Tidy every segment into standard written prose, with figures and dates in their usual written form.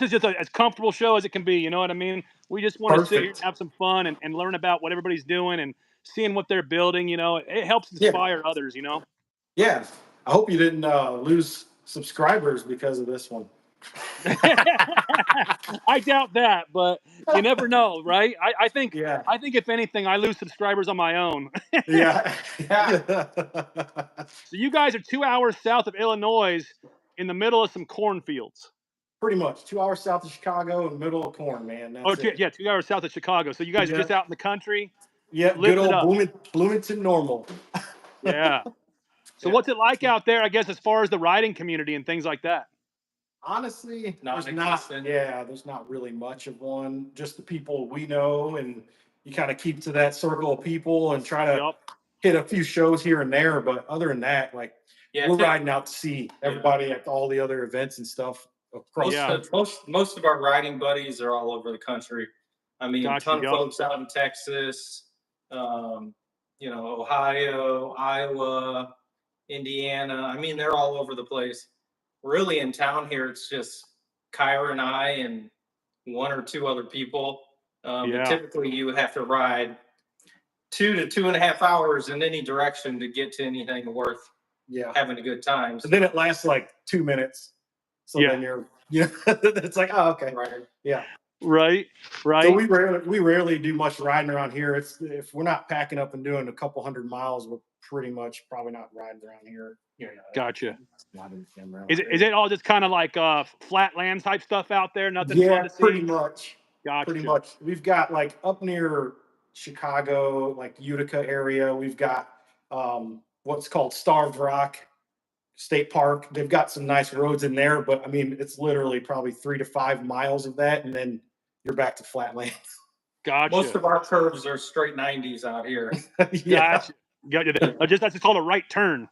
is just as comfortable show as it can be. You know what I mean? We just want to sit here and Perfect. have some fun and learn about what everybody's doing and seeing what they're building. You know, it helps Yeah. inspire others. You know. Yeah. I hope you didn't lose subscribers because of this one. I doubt that, but you never know, right? I think Yeah. I think if anything, I lose subscribers on my own. Yeah. Yeah. So you guys are 2 hours south of Illinois, in the middle of some cornfields. Pretty much 2 hours south of Chicago in the middle of corn, man. Oh, That's it. yeah, 2 hours south of Chicago. So you guys Yeah. just out in the country, Yeah. Good living it old up. Bloomington normal. Yeah. So Yeah. what's it like out there? I guess as far as the riding community and things like that. Honestly, Non-existent. there's not really much of one. Just the people we know, and you kind of keep to that circle of people and try to Yup. hit a few shows here and there. But other than that, like Yeah, we're take- riding out to see everybody at all the other events and stuff across. most, Yeah. of, most most of our riding buddies are all over the country. I mean, Gotcha, ton of yup. folks out in Texas, Ohio, Iowa, Indiana. I mean, they're all over the place. Really, in town here, it's just Kyra and I and one or two other people. And Yeah. typically, you have to ride 2 to 2.5 hours in any direction to get to anything worth Yeah. having a good time. And then it lasts like 2 minutes. So Yeah. then you're, it's like, oh, okay. Right. Yeah. Right. Right. So we rarely do much riding around here. It's if we're not packing up and doing a couple 100 miles, we're pretty much probably not riding around here. Gotcha. Not anything around Is here. it all just kind of like flat land type stuff out there? Nothing fun Yeah, to see? pretty much. Gotcha. Pretty much. We've got like up near Chicago, like Utica area. We've got what's called Starved Rock State Park. They've got some nice roads in there, but I mean, it's literally probably 3 to 5 miles of that, and then you're back to flat land. Gotcha. Most of our curves are straight 90s out here. Yeah, Gotcha. That's called a right turn.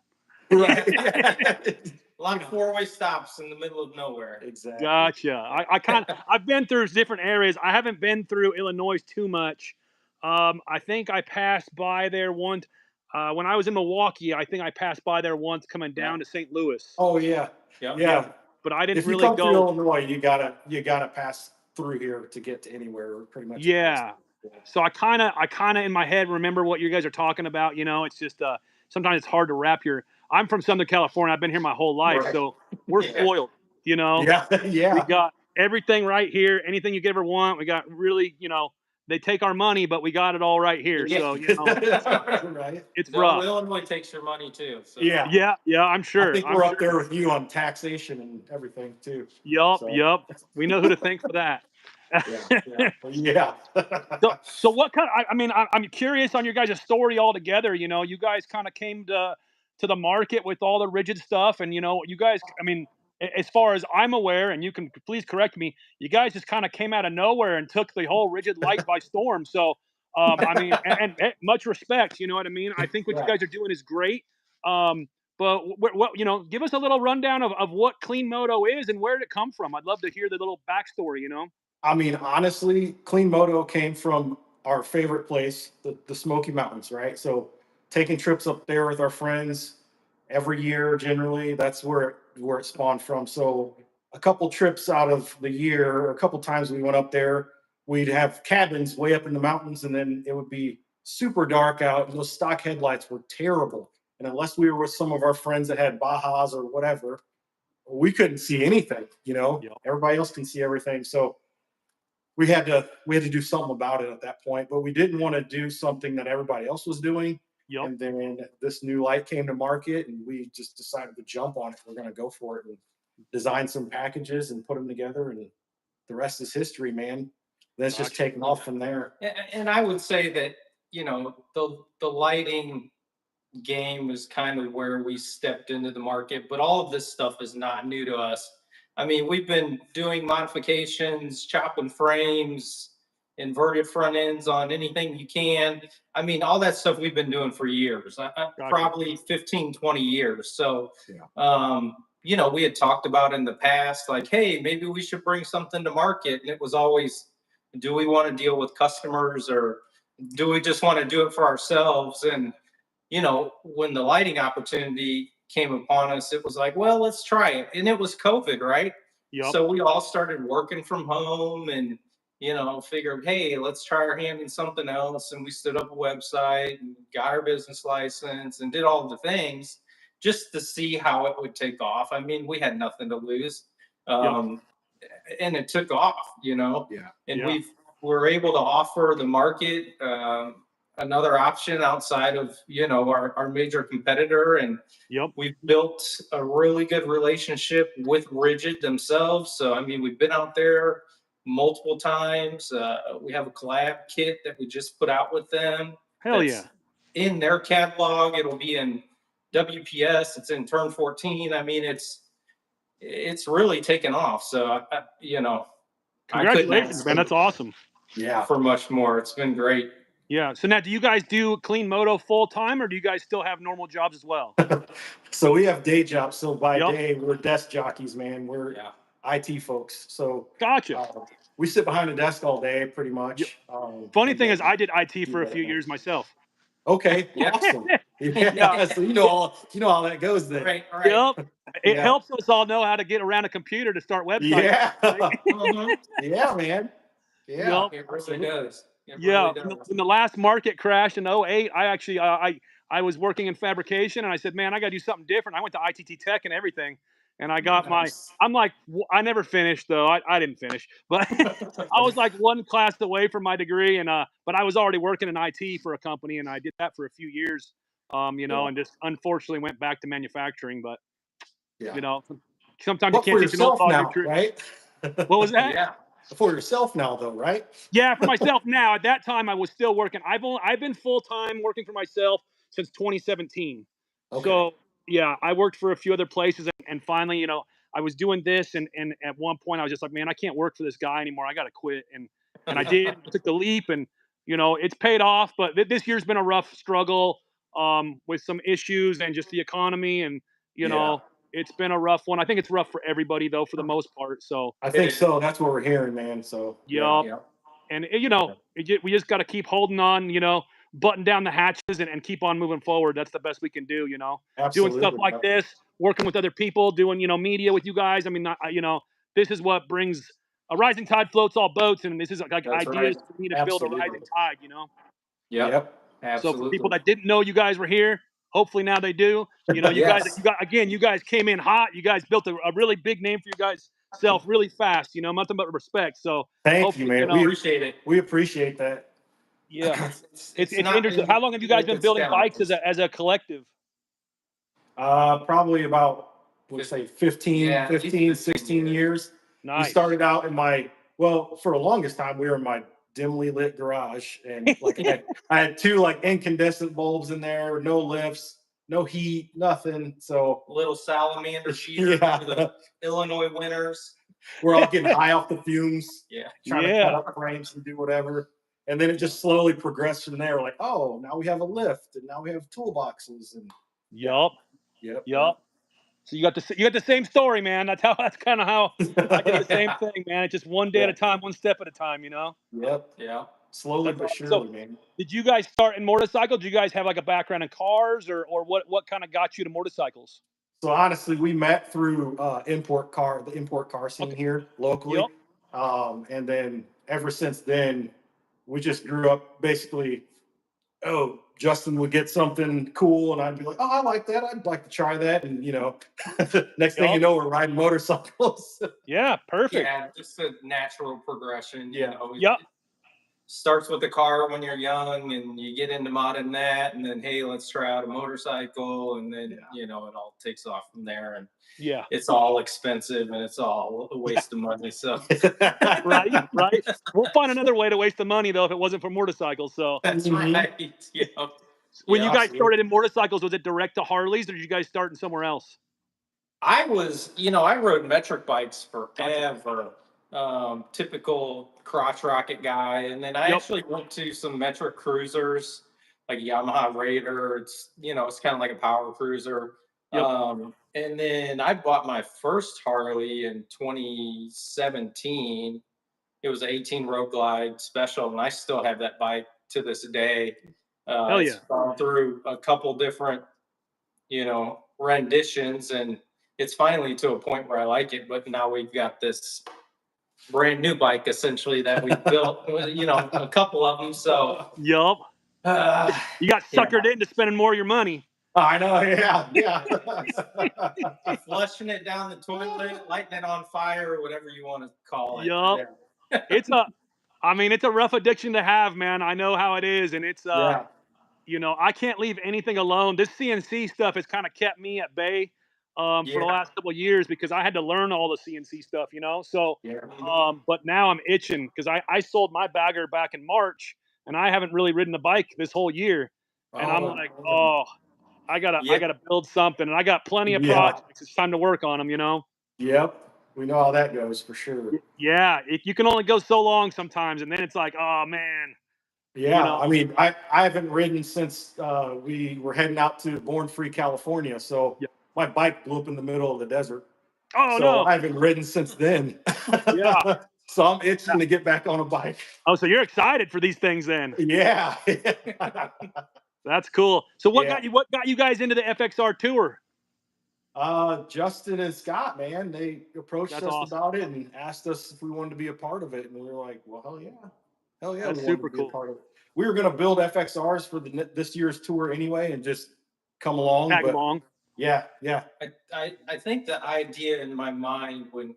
right. A lot of four-way stops in the middle of nowhere. Exactly. Gotcha. I've been through different areas. I haven't been through Illinois too much. I think I passed by there once when I was in Milwaukee. I think I passed by there once coming down to St. Louis. Oh yeah, Yep. yeah. But I didn't If you really come through go. Illinois, you gotta pass through here to get to anywhere. Pretty much. Yeah. So I kind of in my head remember what you guys are talking about. You know, it's just sometimes it's hard to wrap your. I'm from Southern California. I've been here my whole life, Right. so we're Yeah. spoiled. You know, Yeah, yeah. we got everything right here. Anything you could ever want. We got really, they take our money, but we got it all right here. Yeah. So Right. it's No, rough. Illinois takes your money too. So. Yeah. Yeah, I'm sure. I think I'm we're sure. up there with you on taxation and everything too. Yup, So. yup. We know who to thank for that. Yeah. So what kind? I'm curious on your guys' story altogether. You know, you guys kind of came to the market with all the rigid stuff, and you guys. I mean, as far as I'm aware, and you can please correct me, you guys just kind of came out of nowhere and took the whole rigid light by storm. So, and much respect. You know what I mean? I think what you guys are doing is great. But what give us a little rundown of what Clean Moto is and where did it come from? I'd love to hear the little backstory. I mean, honestly, Clean Moto came from our favorite place, the Smoky Mountains, right? So taking trips up there with our friends every year, generally, that's where it spawned from. So a couple trips out of the year, a couple times we went up there, we'd have cabins way up in the mountains, and then it would be super dark out, and those stock headlights were terrible. And unless we were with some of our friends that had Bajas or whatever, we couldn't see anything, Yep. Everybody else can see everything. So we had to do something about it at that point, but we didn't want to do something that everybody else was doing. Yep. And then this new light came to market, and we just decided to jump on it. We're going to go for it and design some packages and put them together, and the rest is history, man. Then it's just taking off from there. And I would say that the lighting game is kind of where we stepped into the market, but all of this stuff is not new to us. I mean, we've been doing modifications, chopping frames, inverted front ends on anything you can. I mean, all that stuff we've been doing for years, probably 15, 20 years. So, we had talked about in the past, like, hey, maybe we should bring something to market. And it was always, do we want to deal with customers or do we just want to do it for ourselves? And, when the lighting opportunity came upon us, it was like, well, let's try it. And it was COVID, right? Yep. So we all started working from home and, figured, hey, let's try our hand in something else. And we stood up a website and got our business license and did all the things just to see how it would take off. I mean, we had nothing to lose. Yep. And it took off, Yeah. and Yeah. we're able to offer the market another option outside of, our major competitor. And Yep. we've built a really good relationship with Rigid themselves. So, I mean, we've been out there multiple times. We have a collab kit that we just put out with them Hell that's yeah. in their catalog. It'll be in WPS. It's in Turn 14. I mean, it's really taken off. So, I couldn't Congratulations, ask man. That's awesome. Yeah. for much more. It's been great. Yeah. So now, do you guys do Clean Moto full time, or do you guys still have normal jobs as well? So we have day jobs. So by Yep. day, we're desk jockeys, man. We're Yeah. IT folks. So Gotcha. we sit behind a desk all day, pretty Yep. much. Funny And thing then is, I did IT do for a other few years things. myself. Okay, Yeah. awesome. Yeah. Yeah, so you know how that goes then. Right. Yep. It Yeah, helps us all know how to get around a computer to start websites. yeah, Right? Mhm. yeah, man. Yeah, Yep. It really absolutely. does. It Yeah, really does. when the last market crashed in '08, I actually I was working in fabrication, and I said, "Man, I gotta do something different." I went to ITT Tech and everything, and I got my Nice. I'm like I never finished though. I didn't finish, but I was like one class away from my degree, and but I was already working in IT for a company, and I did that for a few years, Yeah, and just unfortunately went back to manufacturing. But yeah. you know, sometimes you But can't for teach an old yourself dog new now, tricks. right? What was that? Yeah. For yourself now, though, right? Yeah, for myself now. At that time, I was still working. I've been full time working for myself since 2017. Okay. So yeah, I worked for a few other places, and finally, I was doing this, and at one point, I was just like, man, I can't work for this guy anymore. I got to quit, and I did. I took the leap, and it's paid off. But this year's been a rough struggle, with some issues and just the economy, and you Yeah, know, it's been a rough one. I think it's rough for everybody though, for the most part. So I It think is. so. That's what we're hearing, man. So yeah, yeah. Yeah. And we just got to keep holding on, button down the hatches, and keep on moving forward. That's the best we can do, doing stuff absolutely. like this, working with other people, doing media with you guys. I mean, this is what brings a rising tide floats all boats, and this is like That's ideas right. for me to build a Absolutely. rising tide. Yep. Yep. So for people Absolutely. that didn't know you guys were here, hopefully now they do. Yes. You guys came in hot. You guys built a really big name for you guys self really fast. Nothing but respect. So Thank you, hopefully, man. Appreciate it. We appreciate that. yeah. It's It's not interesting. How long have you guys been it's building bikes as down. a collective? Probably about, let's say 15, Yeah, at least 15, 15 16 years. years. We Nice. started out in for the longest time, we were in my dimly lit garage. And like I had two like incandescent bulbs in there, no lifts, no heat, nothing. So Little salamander sheeter for yeah, the Illinois winters. we're all getting high off the fumes, Yeah. trying to cut Yeah. up frames and do whatever. And then it just slowly progressed from there. Like, oh, now we have a lift and now we have toolboxes. And yeah, Yup. yep. Yup. So you got the same story, man. That's kind of how I did the same Yeah. thing, man. It's just one day at Yeah. a time, one step at a time. Yep. Yeah. Slowly That's but awesome. So surely, man. did you guys start in motorcycles? Do you guys have like a background in cars, or what kind of got you to motorcycles? So honestly, we met through the import car scene Okay. here locally, Yep. and then ever since then, we just grew up basically. Oh, Justin would get something cool, and I'd be like, "Oh, I like that. I'd like to try that." And next thing you Yep. know, we're riding motorcycles. Yeah. Perfect. Yeah. Just a natural progression. Yeah. Yep. It starts with the car when you're young and you get into modding that, and then, hey, let's try out a motorcycle. And then, Yeah. it all takes off from there. And Yeah. it's all expensive and it's all a waste of money. So Right. Right. We'll find another way to waste the money though if it wasn't for motorcycles. So that's Mhm. right. Yeah. when you Yeah. guys Absolutely. started in motorcycles, was it direct to Harleys, or did you guys start in somewhere else? I rode metric bikes Gotcha. forever. Typical crotch rocket guy. And then I Yep. actually went to some metric cruisers like Yamaha Raider. It's kind of like a power cruiser. Yep. And then I bought my first Harley in 2017. It was an 18 Road Glide Special, and I still have that bike to this day. Hell It's yeah. gone through a couple different renditions, and it's finally to a point where I like it, but now we've got this brand new bike essentially that we built, you know, a couple of them. So, Yup. uh, You got yeah, suckered into spending more of your money. I know, yeah, yeah. flushing it down the toilet, lighting it on fire, or whatever you want to call it. Yup. Yeah. It's a I mean, it's a rough addiction to have, man. I know how it is, and it's Yeah. you know, I can't leave anything alone. This CNC stuff has kind of kept me at bay for the Yeah. last couple of years because I had to learn all the CNC stuff, you know. So, Yeah. but now I'm itching because I sold my bagger back in March, and I haven't really ridden the bike this whole year, and I'm like, Oh, oh, I Yeah. gotta build something, and I got plenty of yeah. projects. It's time to work on them, you know. Yep. We know how that goes for sure. Yeah, you can only go so long sometimes, and then it's like, oh man, you Yeah. know. I mean, I haven't ridden since we were heading out to Born Free, California. So Yeah. my bike blew up in the middle of the desert. Oh So no. I haven't ridden since then. Yeah. So I'm itching to get back on a bike. Oh, so you're excited for these things then? Yeah. That's cool. So Yeah. what got you guys into the FXR tour? Justin and Scott, man, they approached That's us awesome. about it and asked us if we wanted to be a part of it. And we were like, well, hell yeah, we That's wanted to super be a cool. part of it. We were going to build FXRs for this year's tour anyway and just come along. Tag But along. yeah, yeah, I think the idea in my mind when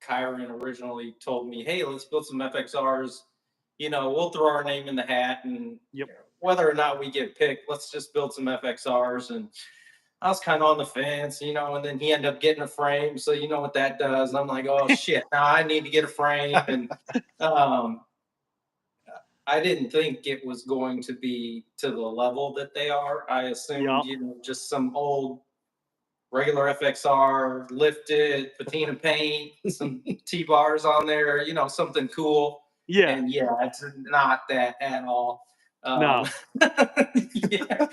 Kyron originally told me, "Hey, let's build some FXRs. You know, we'll throw our name in the hat, and Yep. whether or not we get picked, let's just build some FXRs." And I was kind of on the fence, you know. And then he ended up getting a frame, so you know what that does. I'm like, "Oh shit, now I need to get a frame." And um, I didn't think it was going to be to the level that they are. I Yeah. assumed, you know, just some old regular FXR, lifted, patina paint, some T-bars on there, you know, something cool. Yeah. And yeah, it's not that at all. No. Yeah,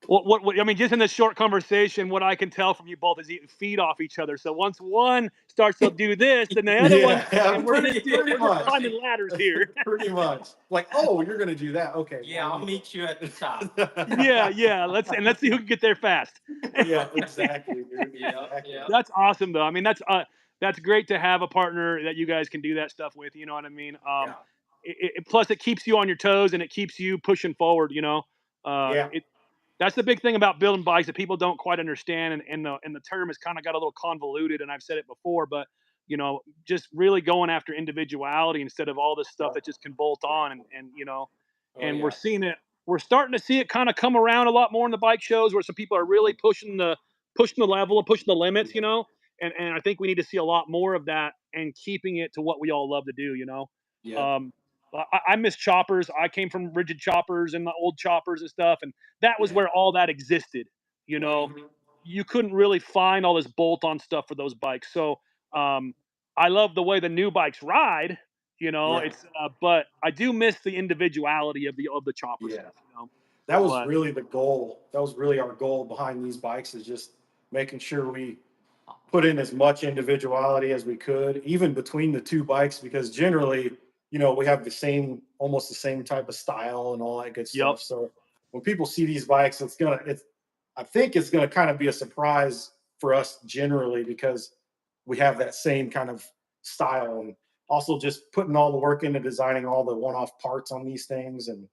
What I mean, just in this short conversation, what I can tell from you both is you feed off each other. So once one starts to do this, then the other one, yeah, and we're pretty just much, climbing ladders here. pretty much. Like, oh, you're going to do that? Okay. yeah, I'll meet you at the top. Yeah. Let's see who can get there fast. Yeah, exactly, dude. Yeah, Exactly. yeah, That's awesome, though. I mean, that's great to have a partner that you guys can do that stuff with. You know what I mean? yeah, Plus, it keeps you on your toes and it keeps you pushing forward. You know, Yeah. it that's the big thing about building bikes that people don't quite understand, and the term has kind of got a little convoluted. And I've said it before, but you know, just really going after individuality instead of all this stuff that just can bolt on, and you know, oh and we're yeah, seeing it. We're starting to see it kind of come around a lot more in the bike shows where some people are really pushing the level and pushing the limits, you know. And I think we need to see a lot more of that and keeping it to what we all love to do, you know. Yeah. Um, I miss choppers. I came from rigid choppers and the old choppers and stuff, and that was Yeah. where all that existed. You know, mhm, you couldn't really find all this bolt-on stuff for those bikes. So um, I love the way the new bikes ride. You know, Yeah. it's but I do miss the individuality of the chopper Yeah. stuff. You know, That was but really the goal. That was really our goal behind these bikes is just making sure we put in as much individuality as we could, even between the two bikes, because generally, we have almost the same type of style and all that good yep, stuff. So when people see these bikes, I think it's gonna kind of be a surprise for us generally because we have that same kind of style and also just putting all the work into designing all the one-off parts on these things. And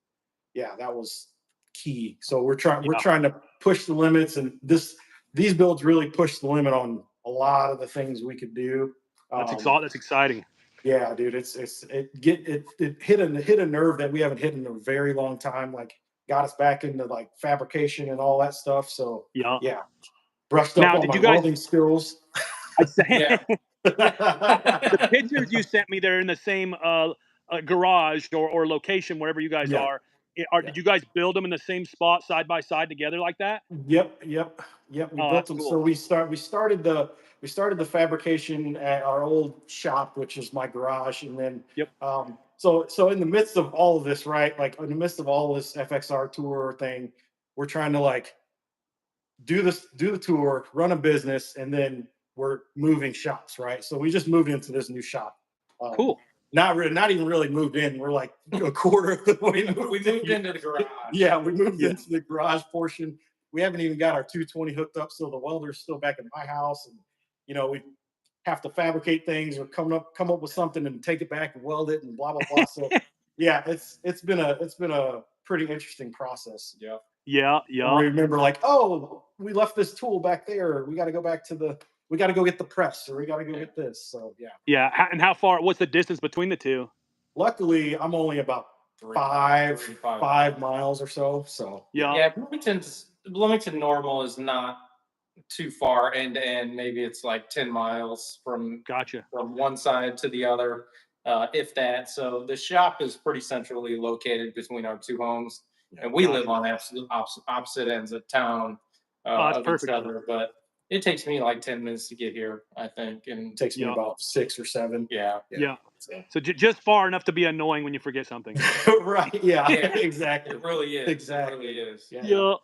yeah, that was key. So we're yeah, trying to push the limits, and these builds really push the limit on a lot of the things we could do. that's exciting. Yeah, dude, it hit a nerve that we haven't hit in a very long time. Like, got us back into like fabrication and all that stuff. So Yeah. yeah, brushed up Now, on did my you guys? welding skills. I say yeah. the pictures you sent me, they're in the same garage or location wherever you guys Yeah, are. yeah. Did you guys build them in the same spot side by side together like that? Yep. We Oh, built that's them. So cool. we started the fabrication at our old shop, which is my garage, and then Yep. so in the midst of all of this, right? Like in the midst of all this FXR tour thing, we're trying to like do the tour, run a business, and then we're moving shops, right? So we just moved into this new shop. Um, Cool. not even really moved in. We're like a quarter of the way We moved moved in. into the garage. Yeah, we moved Yeah. into the garage portion. we haven't even got our 220 hooked up, so the welder's still back in my house, and we have to fabricate things or come up with something and take it back and weld it and blah blah blah. So yeah, it's been a pretty interesting process. Yeah. Yeah. And we remember like, oh, we left this tool back there. We got to go back to we got to go get the press, or we got to go get this. So yeah. Yeah. And how far? What's the distance between the two? Luckily, I'm only about 5 miles or so. So yeah, Bloomington Normal is not too far end to end. Maybe it's like 10 miles from one side to the other, if that. So the shop is pretty centrally located between our two homes, and we live on absolute opposite ends of town of each other. But it takes me like 10 minutes to get here, I think, and it takes me about 6 or 7. Yeah. So just far enough to be annoying when you forget something. Right. Yeah. Exactly. It really is. Exactly. It really is. Yeah.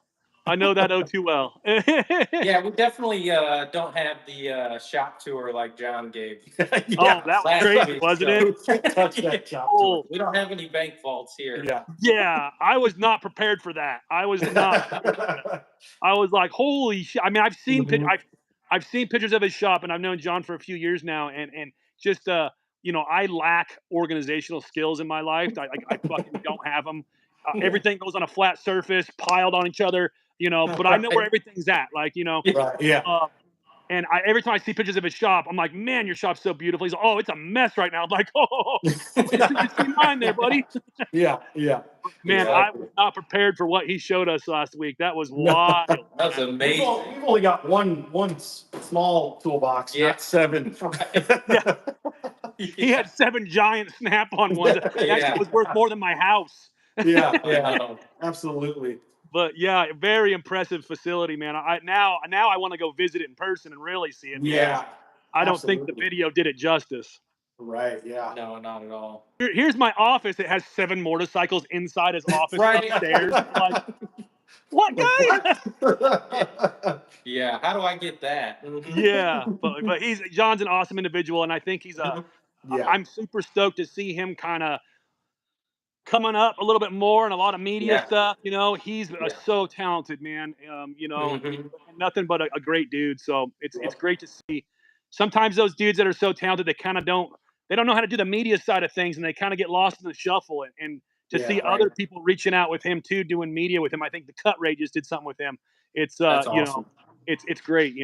I know that too well. Yeah, we definitely don't have the shop tour like John gave. Oh, that was great, wasn't it? Touch that shop tour. We don't have any bank vaults here. Yeah, I was not prepared for that. I was not. I was like, holy shit! I mean, I've seen pictures of his shop, and I've known John for a few years now, and just I lack organizational skills in my life. I fucking don't have them. Everything goes on a flat surface, piled on each other. But I know where everything's at. Like, Right, yeah. And every time I see pictures of his shop, I'm like, man, your shop's so beautiful. He's like, oh, it's a mess right now. I'm like, oh, you see mine there, buddy. Yeah. Man, I was not prepared for what he showed us last week. That was wild. That was amazing. We've only got one small toolbox, not 7. Yeah. He had 7 giant snap-on ones. That was worth more than my house. Yeah, absolutely. But yeah, very impressive facility, man. Now I want to go visit it in person and really see it. Yeah, I don't think the video did it justice. Right. Yeah. No, not at all. Here's my office. It has 7 motorcycles inside his office upstairs. Like, what, guys? Yeah. How do I get that? Yeah, but John's an awesome individual, and I think he's I'm super stoked to see him kind of coming up a little bit more and a lot of media stuff. He's so talented, man. Nothing but a great dude. So it's great to see. Sometimes those dudes that are so talented, they kind of don't know how to do the media side of things, and they kind of get lost in the shuffle. And to see other people reaching out with him too, doing media with him. I think the Cut Ray just did something with him. It's awesome. It's great.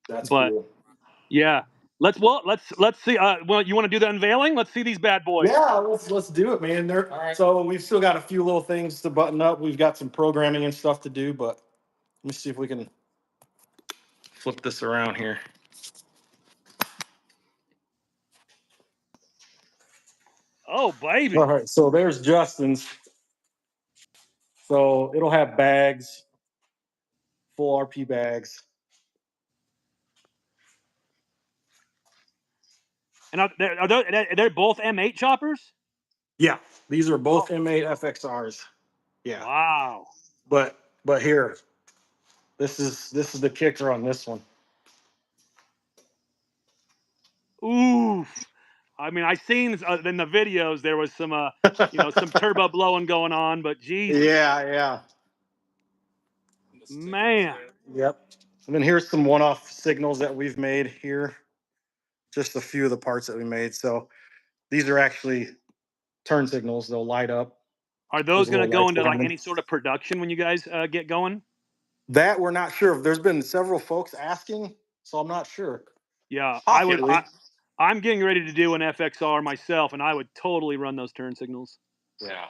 That's cool. Yeah. Let's see. Well, you want to do the unveiling? Let's see these bad boys. Yeah, let's do it, man. Right. So we've still got a few little things to button up. We've got some programming and stuff to do, but let me see if we can flip this around here. Oh, baby. All right, so there's Justin's. So it'll have bags, full RP bags. And are they both M8 choppers? Yeah, these are both M8 FXRs. Yeah. Wow. But here, this is the kicker on this one. Ooh. I mean, I seen in the videos there was some some turbo blowing going on, but geez. Yeah. Man. Yep. And then here's some one-off signals that we've made here. Just a few of the parts that we made. So these are actually turn signals. They'll light up. Are those going to go into like any sort of production when you guys get going? That we're not sure of. There's been several folks asking, so I'm not sure. Yeah, I'm getting ready to do an FXR myself, and I would totally run those turn signals. Yeah.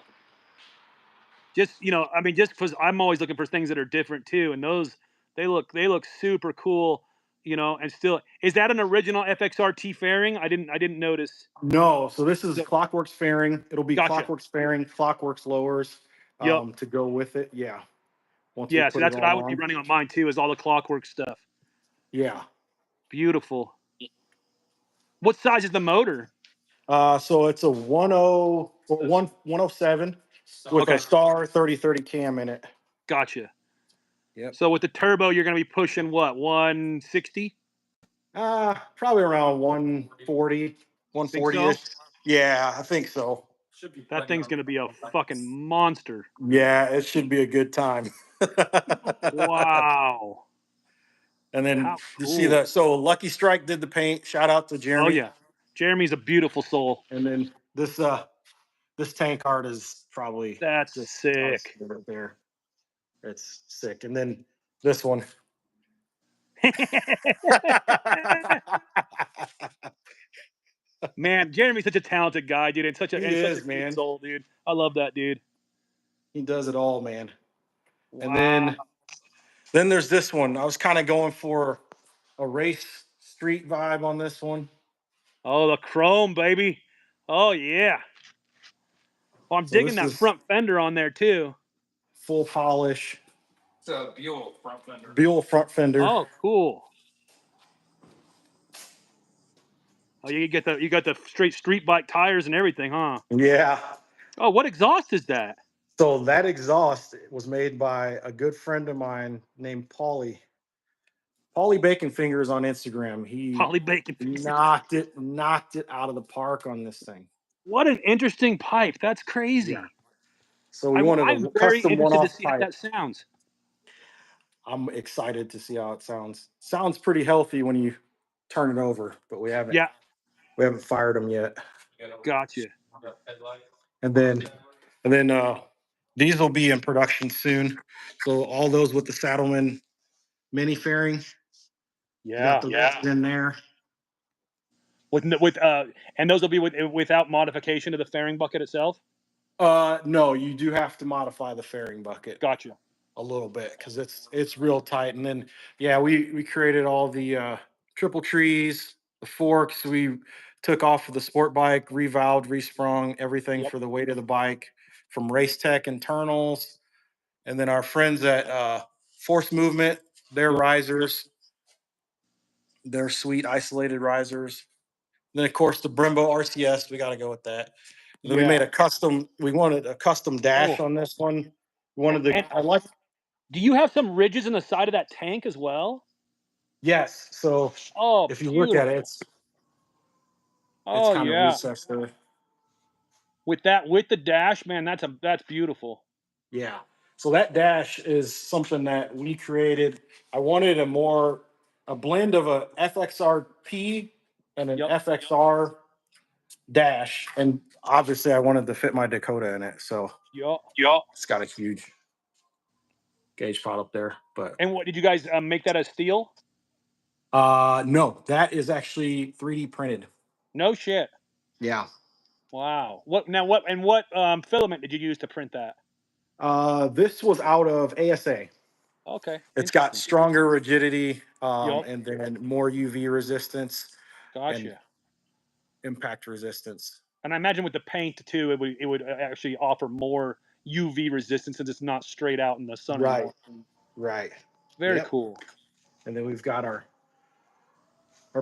Just just because I'm always looking for things that are different too, and those they look super cool. And still, is that an original FXR T fairing? I didn't notice. No, so this is Clockworks fairing. It'll be Clockworks fairing, Clockworks lowers to go with it. Yeah. So that's what I would be running on mine too, is all the Clockworks stuff. Yeah. Beautiful. What size is the motor? So it's a 107 with a Star 3030 cam in it. Gotcha. Yep. So with the turbo, you're going to be pushing what, 160? Probably around 140, 140-ish. So? Yeah, I think so. That thing's going to be a fucking monster. Yeah, it should be a good time. Wow. And then How you see cool. that. So Lucky Strike did the paint. Shout out to Oh Jeremy. yeah. Jeremy's a beautiful soul. And then this tank art is probably That's just sick. honestly right there. It's sick. And then this one. Man, Jeremy's such a talented guy, dude, and He such a is, good man. soul, dude. I love that dude. He does it all, man. And Wow. then there's this one. I was kind of going for a race street vibe on this one. Oh, the chrome, baby. Oh yeah. Oh, I'm So digging this that is front fender on there too. full polish. It's a Buell front fender. Buell front fender. Oh, cool. Oh, you got the straight street bike tires and everything, huh? Yeah. Oh, what exhaust is that? So that exhaust was made by a good friend of mine named Paulie. Paulie Bacon Fingers on Instagram. He Holly Bacon. knocked it out of the park on this thing. What an interesting pipe. That's Yeah. crazy. So we wanted I'm a very custom interested to one-off see how pipe. that sounds. I'm excited to see how it sounds. Sounds pretty healthy when you turn it over, but Yeah, we haven't fired them yet. gotcha. And then these will be in production soon. So all those with the Saddleman mini fairing, you got Yeah. the rest in there. With and those will be without modification of the fairing bucket itself. No, you do have to modify the fairing bucket Gotcha. a little bit because it's real tight. And then yeah, we created all the triple trees, the forks. We took off of the sport bike, revalved, resprung everything Yep. for the weight of the bike from Race Tech internals. And then our friends at Force Movement, their Yep. risers, their sweet isolated risers. And then of course the Brembo RCS, we got to go with that. And then we made Yeah. a custom. We wanted a custom dash Oh, on this one. We wanted the. and I like. do you have some ridges in the side of that tank as well? Yes. So Oh, if you look at it, beautiful. it's Oh kind of yeah. recessed there. With the dash, man, that's beautiful. Yeah. So that dash is something that we created. I wanted a blend of a FXRP and an Yep. FXR dash, and obviously I wanted to fit my Dakota in it. So Yep. it's got a huge gauge pot up there. But And what did you guys make that as steel? no, that is actually 3D printed. No shit. Yeah. Wow. What filament did you use to print that? This was out of ASA. Okay. It's got Interesting. stronger rigidity, Yep. and then more UV resistance and Gotcha. impact resistance. And I imagine with the paint too, it would actually offer more UV resistance since it's not straight out in the sun Right. anymore. Right. Very Yep. cool. And then we've got our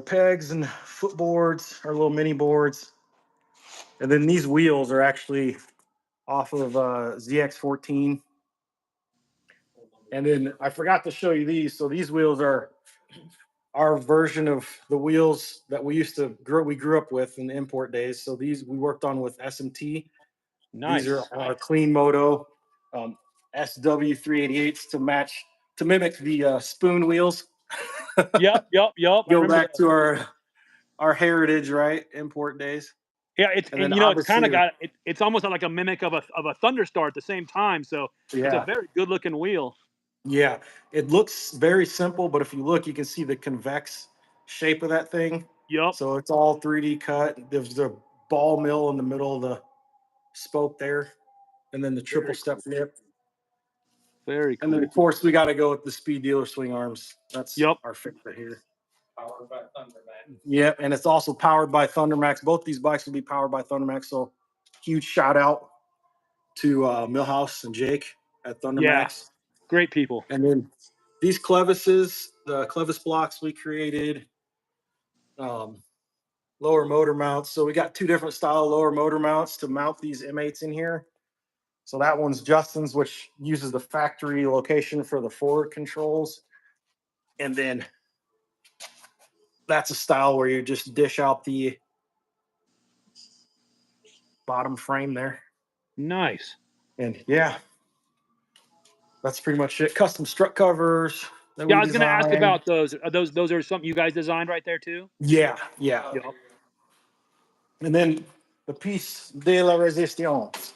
pegs and footboards, our little mini boards. And then these wheels are actually off of ZX14. And then I forgot to show you these. So these wheels are our version of the wheels that we grew up with in the import days. So these we worked on with SMT. These are Nice. our Clean Moto SW388s to mimic the spoon wheels. Yep. I Go remember back those. to our heritage, right? Import days. Yeah, And then it's kind of obviously, got it's almost like a mimic of a Thunderstar at the same time. So it's a yeah, very good looking wheel. yeah. It looks very simple, but if you look, you can see the convex shape of that thing. Yep. So it's all 3D cut. There's a ball mill in the middle of the spoke there, and then the triple Very step cool. lip. Very And then cool. of course we got to go with the speed dealer swing arms. That's Yep. our favorite here. Powered by Thunderman. Yep, and it's also powered by Thundermax. Both these bikes will be powered by Thundermax. So huge shout out to Millhouse and Jake at Yeah. Thundermax. Great people. And then these clevises, the clevis blocks we created, lower motor mounts. So we got two different style lower motor mounts to mount these M8s in here. So that one's Justin's, which uses the factory location for the forward controls. And then that's a style where you just dish out the bottom frame there. Nice. And yeah, That's pretty much it. Custom strut covers that Yeah, we I was gonna ask design. about those. Those are something you guys designed right there too? Yeah, yeah. Yep. And then the piece de la resistance.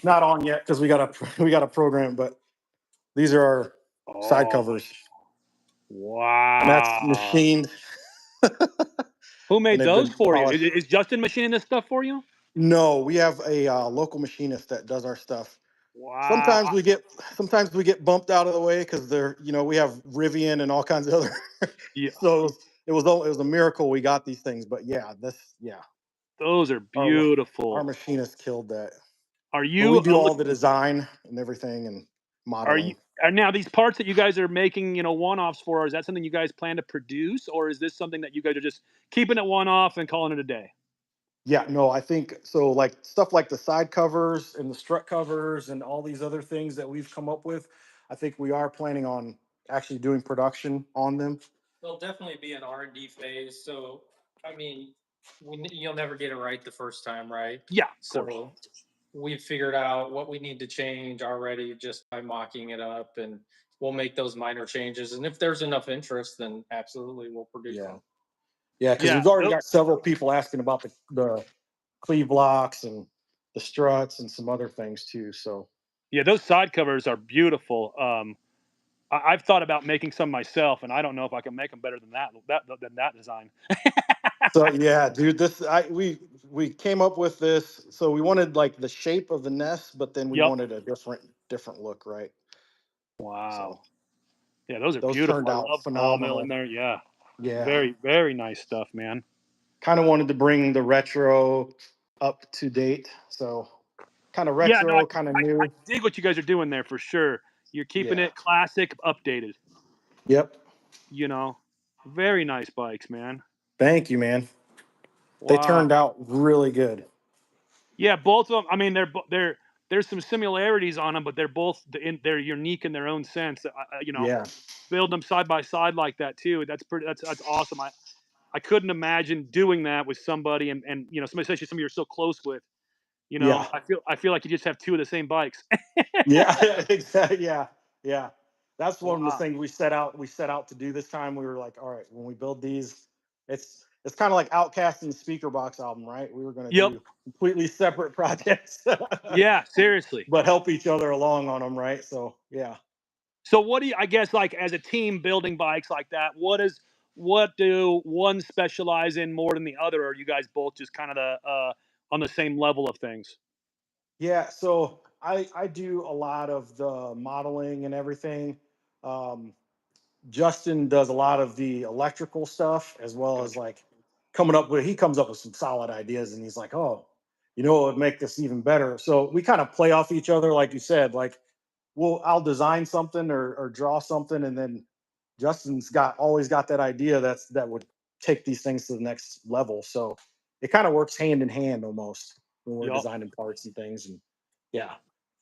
Not on yet because we got we got a program, but these are our side Oh, covers, and that's wow. machined, Who and made they've those been for you? polished. Is Justin machining this stuff for you? No, we have a local machinist that does our stuff. Wow. Sometimes we get bumped out of the way because they're we have Rivian and all kinds of other. Yeah, So it was a miracle we got these things. But yeah, those are our our beautiful. machinist killed that. Are But we you do all the design and everything and are you modeling. are now these parts that you guys are making, one-offs for, is that something you guys plan to produce, or is this something that you guys are just keeping it one-off and calling it a day? Yeah, no, I think so. Like stuff like the side covers and the strut covers and all these other things that we've come up with, I think we are planning on actually doing production on them. There'll definitely be an R&D phase. So, I mean, you'll never get it right the first time, right? Yeah, of course. So we've figured out what we need to change already just by mocking it up, and we'll make those minor changes. And if there's enough interest, then absolutely we'll produce Yeah, them. yeah, because Yeah, we've already got several people asking about the cleave blocks and the struts and some other things too. So yeah, those side covers are beautiful. I've thought about making some myself, and I don't know if I can make them better than that design. yeah, dude, this I we came up with this. So we wanted like the shape of the nest, but then we Yep. wanted a different look, right? So Wow. Yeah, those are those beautiful. turned I out love the ball mill in phenomenal. there. Yeah. Yeah. Very, very nice stuff, man. Kind of wanted to bring the retro up to date. So kind of Yeah, no, retro, kind of I new. dig what you guys are doing there for sure. You're keeping Yeah. it classic, updated. Yep. You know, very nice bikes, man. Thank you, man. They Wow. turned out really good. Yeah, both of them. I mean, there's some similarities on them, but they're unique in their own sense. Yeah. Build them side by side like that too. That's awesome. I couldn't imagine doing that with somebody, and somebody, especially somebody you're so close with. Yeah. I feel like you just have two of the same bikes. Yeah. Exactly. Yeah. Yeah. That's one of the Wow. things we set out to do this time. We were like, all right, when we build these, it's kind of like Outcast and the Speaker Box album, right? We were going to Yep. do completely separate projects, Yeah. Seriously. but help each other along on them, right? So yeah. So what do you? I guess like as a team building bikes like that, what do one specialize in more than the other? Or are you guys both just kind of on the same level of things? Yeah, so I do a lot of the modeling and everything. Um, Justin does a lot of the electrical stuff as well as Gotcha. like he comes up with some solid ideas and he's like, oh, what would make this even better. So we kind of play off each other, like you said, like I'll design something or draw something, and then Justin's got always got that idea that would take these things to the next level. So it kind of works hand in hand almost when we're Yep. designing parts and things. And yeah,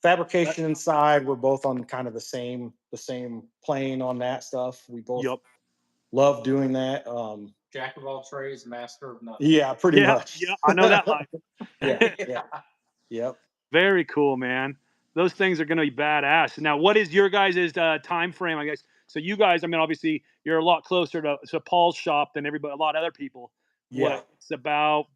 That, fabrication inside, we're both on kind of the same plane on that stuff. We both yep. love doing that. Jack of all trades, master of none. Yeah, pretty Yeah. much. Yeah. I know that life. Yeah, yeah, yep. Very cool, man. Those things are going to be badass. Now, what is your guys' time frame? I guess so. You guys, I mean, obviously, you're a lot closer to Paul's shop than a lot of other people. Yeah. What? It's about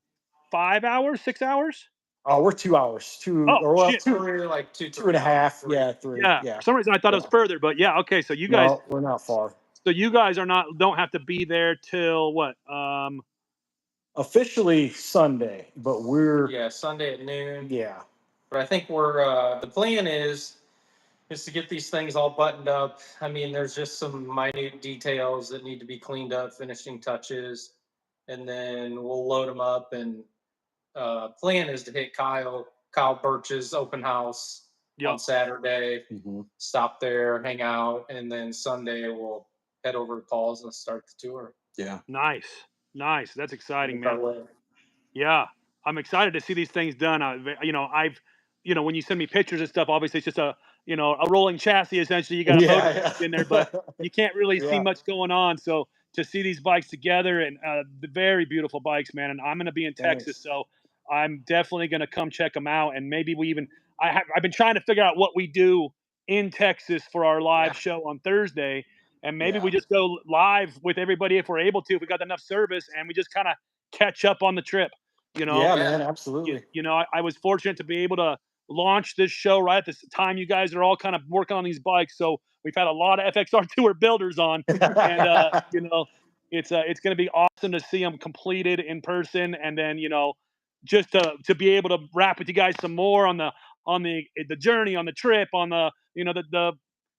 5 hours, 6 hours. Oh, we're 2 hours, Oh shit. We're like two, two and a 3 hours. half. Yeah, three. Yeah. Yeah, For some reason, I thought it was yeah. further, but yeah. Okay. No, we're not far. So you guys are not don't have to be there till what? Officially Sunday, but we're Yeah, Sunday at noon. yeah, But I think we're the plan is to get these things all buttoned up. I mean, there's just some minute details that need to be cleaned up, finishing touches, and then we'll load them up. And plan is to hit Kyle Birch's open house on Yep. Saturday. hmm Stop there, hang out, and then Sunday we'll head over to Paul's and start the tour. yeah, Nice. Nice. That's exciting, Make our man. way. Yeah, I'm excited to see these things done. When you send me pictures and stuff, obviously it's just a rolling chassis. Essentially, you got a motor yeah, in there, but yeah, you can't really see yeah. much going on. So to see these bikes together and the very beautiful bikes, man. And I'm going to be in Texas, Thanks. so I'm definitely going to come check them out. And maybe I've been trying to figure out what we do in Texas for our Yeah. live show on Thursday, and maybe Yeah. we just go live with everybody if we're able to, if we got enough service, and we just kind of catch up on the trip. You know, Yeah, Yeah. man, you, absolutely. you know, I was fortunate to be able to launch this show right at the time you guys are all kind of working on these bikes. So we've had a lot of FXR tour builders on, and you know, it's going to be awesome to see them completed in person, and then just to be able to rap with you guys some more on the journey, on the trip, on the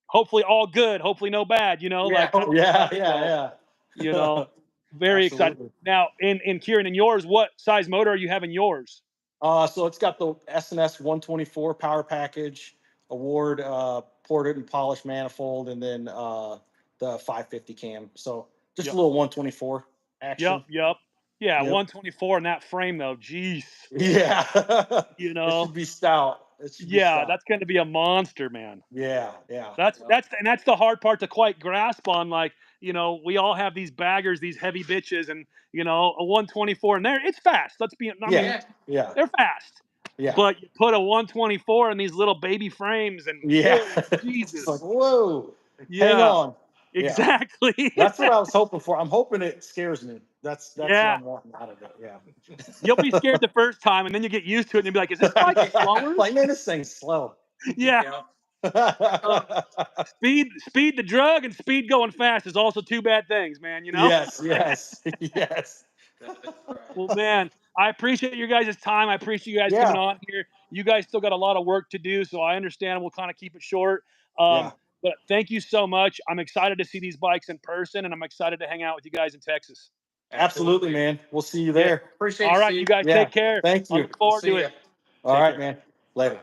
hopefully all good, hopefully no bad, Yeah. like kind of Yeah, stuff. So, yeah, you yeah. know, very excited. Absolutely. Now, in Kieran, in yours, what size motor are you having yours? So it's got the SNS 124 power package, award, ported and polished manifold, and then the 550 cam. So just a Yep, little 124 yep, action. yep. Yeah, Yep. 124 in that frame though. Jeez, Yeah. you It know. should be stout. It should be Yeah, stout. that's going to be a monster, man. Yeah, yeah. Yeah. That's the hard part to quite grasp on. Like, we all have these baggers, these heavy bitches, and a 124 in there. It's fast. I Yeah, mean, Yeah. yeah, they're fast. yeah, But you put a 124 in these little baby frames, and yeah. oh, It's like, Jesus, whoa, hang yeah, on. Yeah. exactly. That's what I was hoping for. I'm hoping it scares me. That's what Yeah, I'm wanting out of it. Yeah. you'll be scared the first time, and then you get used to it, and you'll be like, "Is this bike Yeah. slower?" Like, man, this thing's slow. Yeah. Yeah. Speed the drug and speed going fast is also two bad things, man. Yes, yes, yes. That's right. Well, man, I appreciate your guys' time. I appreciate you guys coming Yeah, on here. You guys still got a lot of work to do, so I understand we'll kind of keep it short. yeah. But thank you so much. I'm excited to see these bikes in person, and I'm excited to hang out with you guys in Texas. Absolutely, man. We'll see you Yeah. there. Appreciate All it, right, you Steve. guys Yeah. take care. Thank I you. look forward to See it. ya. All Take right, care. man. Later.